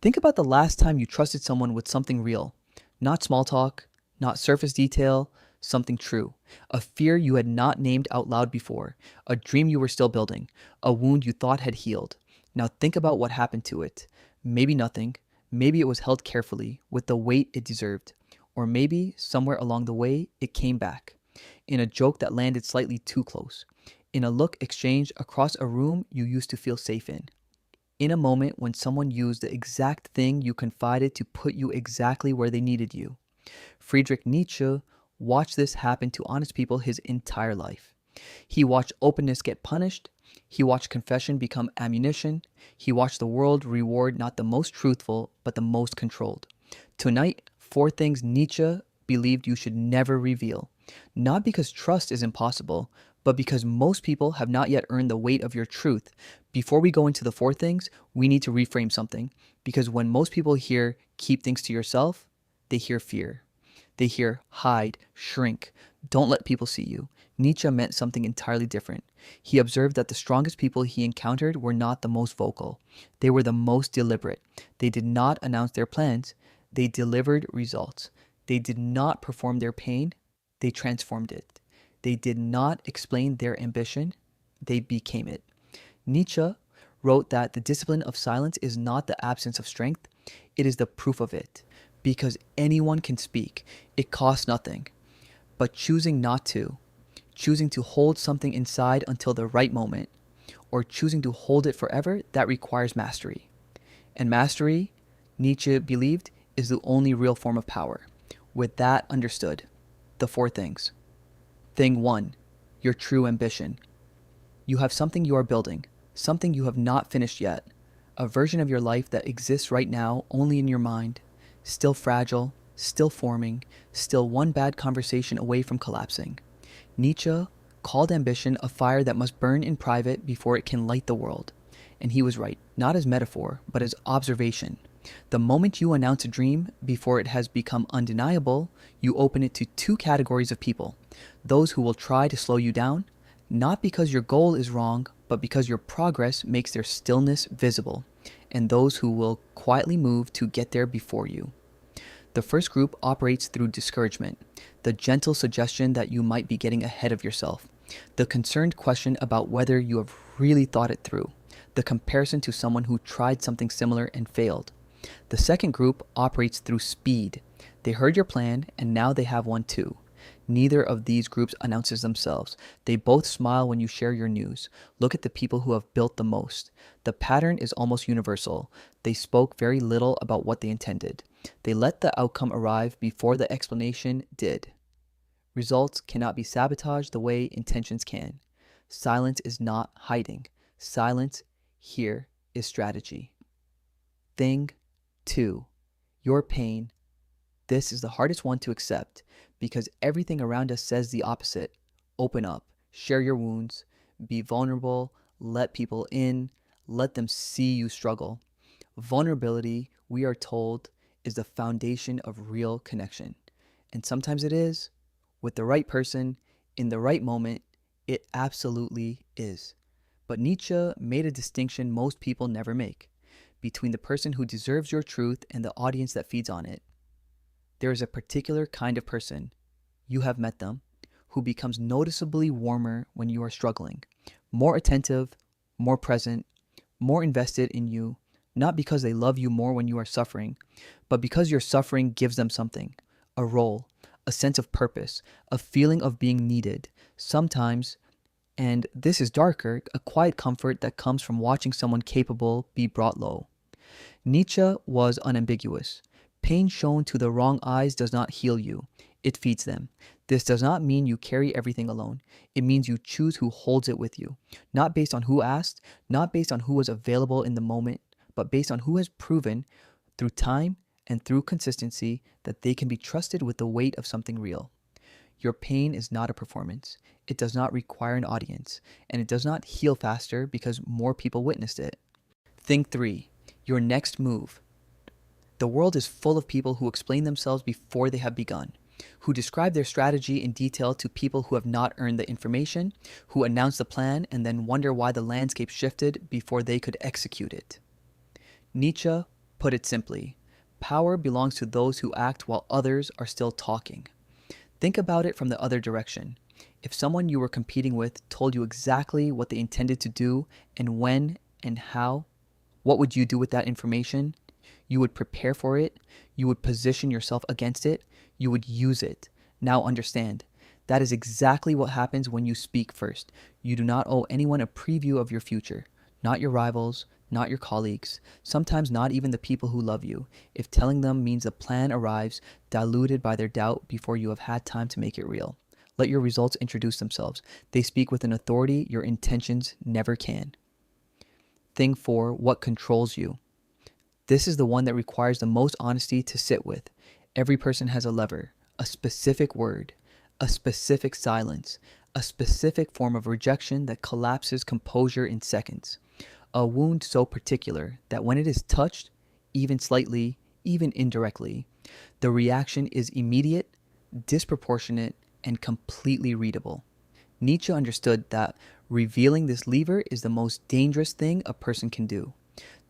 Think about the last time you trusted someone with something real. Not small talk, not surface detail, something true. A fear you had not named out loud before, a dream you were still building, a wound you thought had healed. Now think about what happened to it. Maybe nothing. Maybe it was held carefully with the weight it deserved. Or maybe somewhere along the way it came back. In a joke that landed slightly too close. In a look exchanged across a room you used to feel safe in a moment when someone used the exact thing you confided to put you exactly where they needed you. Friedrich Nietzsche watched this happen to honest people his entire life. He watched openness get punished. He watched confession become ammunition. He watched the world reward not the most truthful, but the most controlled. Tonight, four things Nietzsche believed you should never reveal. Not because trust is impossible, but because most people have not yet earned the weight of your truth. Before we go into the four things, we need to reframe something. Because when most people hear keep things to yourself, they hear fear. They hear hide, shrink, don't let people see you. Nietzsche meant something entirely different. He observed that the strongest people he encountered were not the most vocal. They were the most deliberate. They did not announce their plans. They delivered results. They did not perform their pain. They transformed it. They did not explain their ambition. They became it. Nietzsche wrote that the discipline of silence is not the absence of strength. It is the proof of it. Because anyone can speak. It costs nothing. But choosing not to, choosing to hold something inside until the right moment, or choosing to hold it forever, that requires mastery. And mastery, Nietzsche believed, is the only real form of power. With that understood, the four things. Thing one, your true ambition. You have something you are building, something you have not finished yet, a version of your life that exists right now only in your mind, still fragile, still forming, still one bad conversation away from collapsing. Nietzsche called ambition a fire that must burn in private before it can light the world. And he was right, not as metaphor, but as observation. The moment you announce a dream, before it has become undeniable, you open it to two categories of people. Those who will try to slow you down, not because your goal is wrong, but because your progress makes their stillness visible. And those who will quietly move to get there before you. The first group operates through discouragement, the gentle suggestion that you might be getting ahead of yourself, the concerned question about whether you have really thought it through, the comparison to someone who tried something similar and failed. The second group operates through speed. They heard your plan and now they have one too. Neither of these groups announces themselves. They both smile when you share your news. Look at the people who have built the most. The pattern is almost universal. They spoke very little about what they intended. They let the outcome arrive before the explanation did. Results cannot be sabotaged the way intentions can. Silence is not hiding. Silence here is strategy. Thing two, your pain. This is the hardest one to accept because everything around us says the opposite. Open up, share your wounds, be vulnerable, let people in, let them see you struggle. Vulnerability, we are told, is the foundation of real connection. And sometimes it is. With the right person, in the right moment, it absolutely is. But Nietzsche made a distinction most people never make between the person who deserves your truth and the audience that feeds on it. There is a particular kind of person, you have met them, who becomes noticeably warmer when you are struggling, more attentive, more present, more invested in you, not because they love you more when you are suffering, but because your suffering gives them something, a role, a sense of purpose, a feeling of being needed, sometimes, and this is darker, a quiet comfort that comes from watching someone capable be brought low. Nietzsche was unambiguous. Pain shown to the wrong eyes does not heal you. It feeds them. This does not mean you carry everything alone. It means you choose who holds it with you. Not based on who asked, not based on who was available in the moment, but based on who has proven through time and through consistency that they can be trusted with the weight of something real. Your pain is not a performance. It does not require an audience, and it does not heal faster because more people witnessed it. Thing three, your next move. The world is full of people who explain themselves before they have begun, who describe their strategy in detail to people who have not earned the information, who announce the plan and then wonder why the landscape shifted before they could execute it. Nietzsche Put it simply, power belongs to those who act while others are still talking. Think about it from the other direction. If someone you were competing with told you exactly what they intended to do and when and how, what would you do with that information? You would prepare for it. You would position yourself against it. You would use it. Now understand, that is exactly what happens when you speak first. You do not owe anyone a preview of your future. Not your rivals, not your colleagues, sometimes not even the people who love you, if telling them means the plan arrives diluted by their doubt before you have had time to make it real. Let your results introduce themselves. They speak with an authority your intentions never can. Thing 4, what controls you? This is the one that requires the most honesty to sit with. Every person has a lever, a specific word, a specific silence, a specific form of rejection that collapses composure in seconds. A wound so particular that when it is touched, even slightly, even indirectly, the reaction is immediate, disproportionate, and completely readable. Nietzsche understood that revealing this lever is the most dangerous thing a person can do.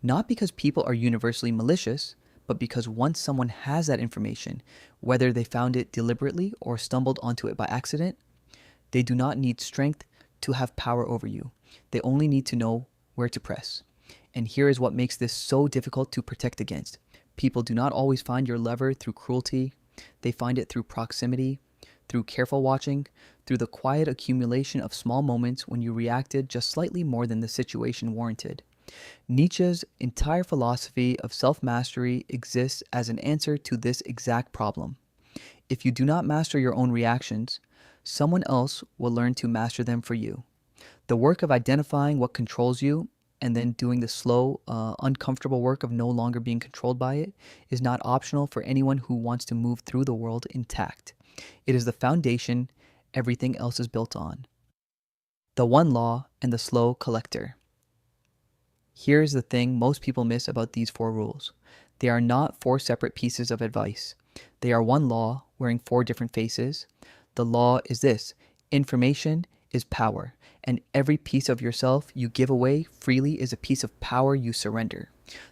Not because people are universally malicious, but because once someone has that information, whether they found it deliberately or stumbled onto it by accident, they do not need strength to have power over you. They only need to know where to press. And here is what makes this so difficult to protect against. People do not always find your lever through cruelty. They find it through proximity, through careful watching, through the quiet accumulation of small moments when you reacted just slightly more than the situation warranted. Nietzsche's entire philosophy of self-mastery exists as an answer to this exact problem. If you do not master your own reactions, someone else will learn to master them for you. The work of identifying what controls you and then doing the slow, uncomfortable work of no longer being controlled by it is not optional for anyone who wants to move through the world intact. It is the foundation everything else is built on. The one law and the slow collector. Here's the thing most people miss about these 4 rules. They are not 4 separate pieces of advice. They are one law wearing 4 different faces. The law is this: information is power, and every piece of yourself you give away freely is a piece of power you surrender.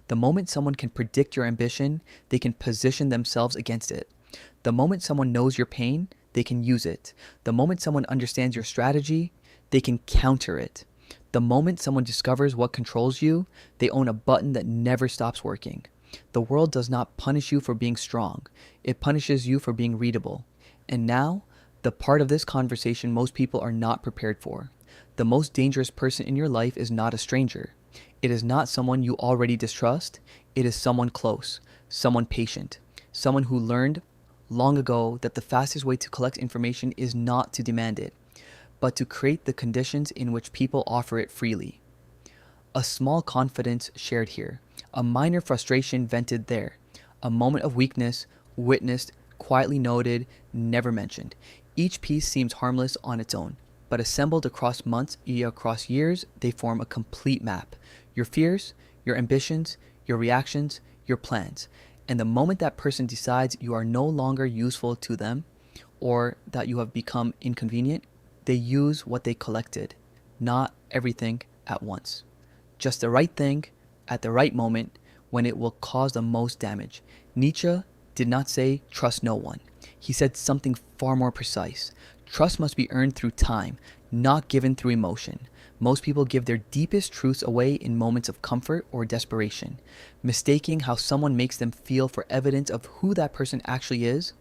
The moment someone can predict your ambition, they can position themselves against it. The moment someone knows your pain, they can use it. The moment someone understands your strategy, they can counter it. The moment someone discovers what controls you, they own a button that never stops working. The world does not punish you for being strong. It punishes you for being readable. And now, the part of this conversation most people are not prepared for. The most dangerous person in your life is not a stranger. It is not someone you already distrust. It is someone close, someone patient, someone who learned long ago that the fastest way to collect information is not to demand it, but to create the conditions in which people offer it freely. A small confidence shared here, a minor frustration vented there, a moment of weakness witnessed, quietly noted, never mentioned. Each piece seems harmless on its own, but assembled across months, across years, they form a complete map. Your fears, your ambitions, your reactions, your plans. And the moment that person decides you are no longer useful to them, or that you have become inconvenient, they use what they collected, not everything at once. Just the right thing at the right moment when it will cause the most damage. Nietzsche did not say trust no one. He said something far more precise. Trust must be earned through time, not given through emotion. Most people give their deepest truths away in moments of comfort or desperation, mistaking how someone makes them feel for evidence of who that person actually is.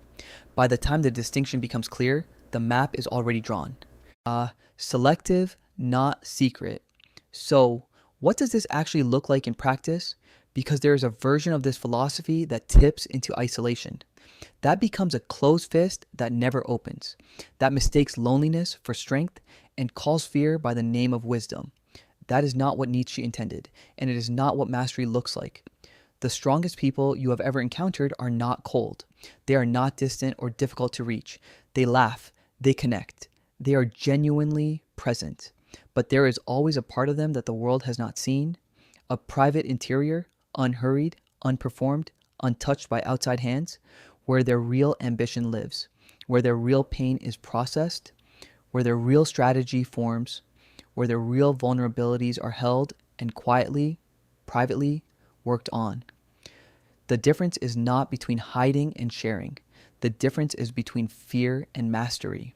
By the time the distinction becomes clear, the map is already drawn. Selective, not secret. So, what does this actually look like in practice? Because there is a version of this philosophy that tips into isolation. That becomes a closed fist that never opens. That mistakes loneliness for strength and calls fear by the name of wisdom. That is not what Nietzsche intended, and it is not what mastery looks like. The strongest people you have ever encountered are not cold. They are not distant or difficult to reach. They laugh. They connect. They are genuinely present. But there is always a part of them that the world has not seen, a private interior, unhurried, unperformed, untouched by outside hands, where their real ambition lives, where their real pain is processed, where their real strategy forms, where their real vulnerabilities are held and quietly, privately worked on. The difference is not between hiding and sharing. The difference is between fear and mastery.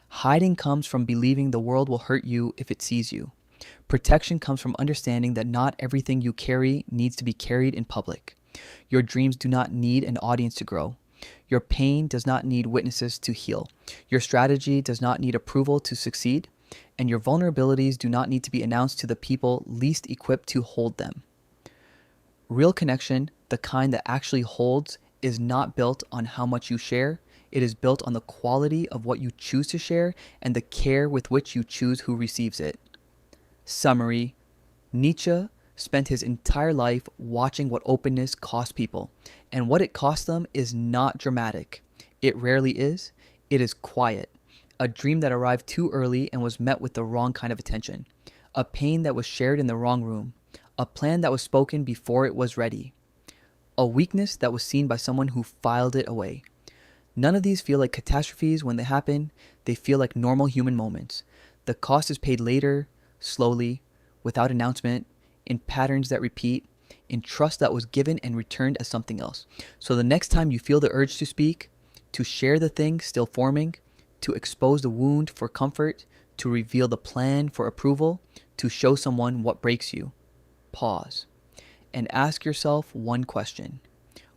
Hiding comes from believing the world will hurt you if it sees you. Protection comes from understanding that not everything you carry needs to be carried in public. Your dreams do not need an audience to grow. Your pain does not need witnesses to heal. Your strategy does not need approval to succeed. And your vulnerabilities do not need to be announced to the people least equipped to hold them. Real connection, the kind that actually holds, is not built on how much you share. It is built on the quality of what you choose to share and the care with which you choose who receives it. Summary: Nietzsche spent his entire life watching what openness cost people, and what it cost them is not dramatic. It rarely is. It is quiet. A dream that arrived too early and was met with the wrong kind of attention. A pain that was shared in the wrong room. A plan that was spoken before it was ready. A weakness that was seen by someone who filed it away. None of these feel like catastrophes when they happen. They feel like normal human moments. The cost is paid later, slowly, without announcement, in patterns that repeat, in trust that was given and returned as something else. So the next time you feel the urge to speak, to share the thing still forming, to expose the wound for comfort, to reveal the plan for approval, to show someone what breaks you, pause and ask yourself one question.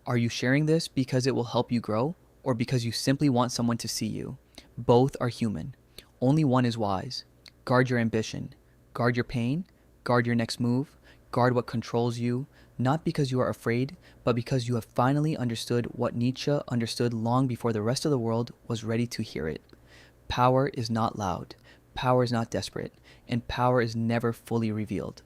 Are you sharing this because it will help you grow, or because you simply want someone to see you? Both are human. Only one is wise. Guard your ambition. Guard your pain. Guard your next move. Guard what controls you, not because you are afraid, but because you have finally understood what Nietzsche understood long before the rest of the world was ready to hear it. Power is not loud. Power is not desperate. And power is never fully revealed.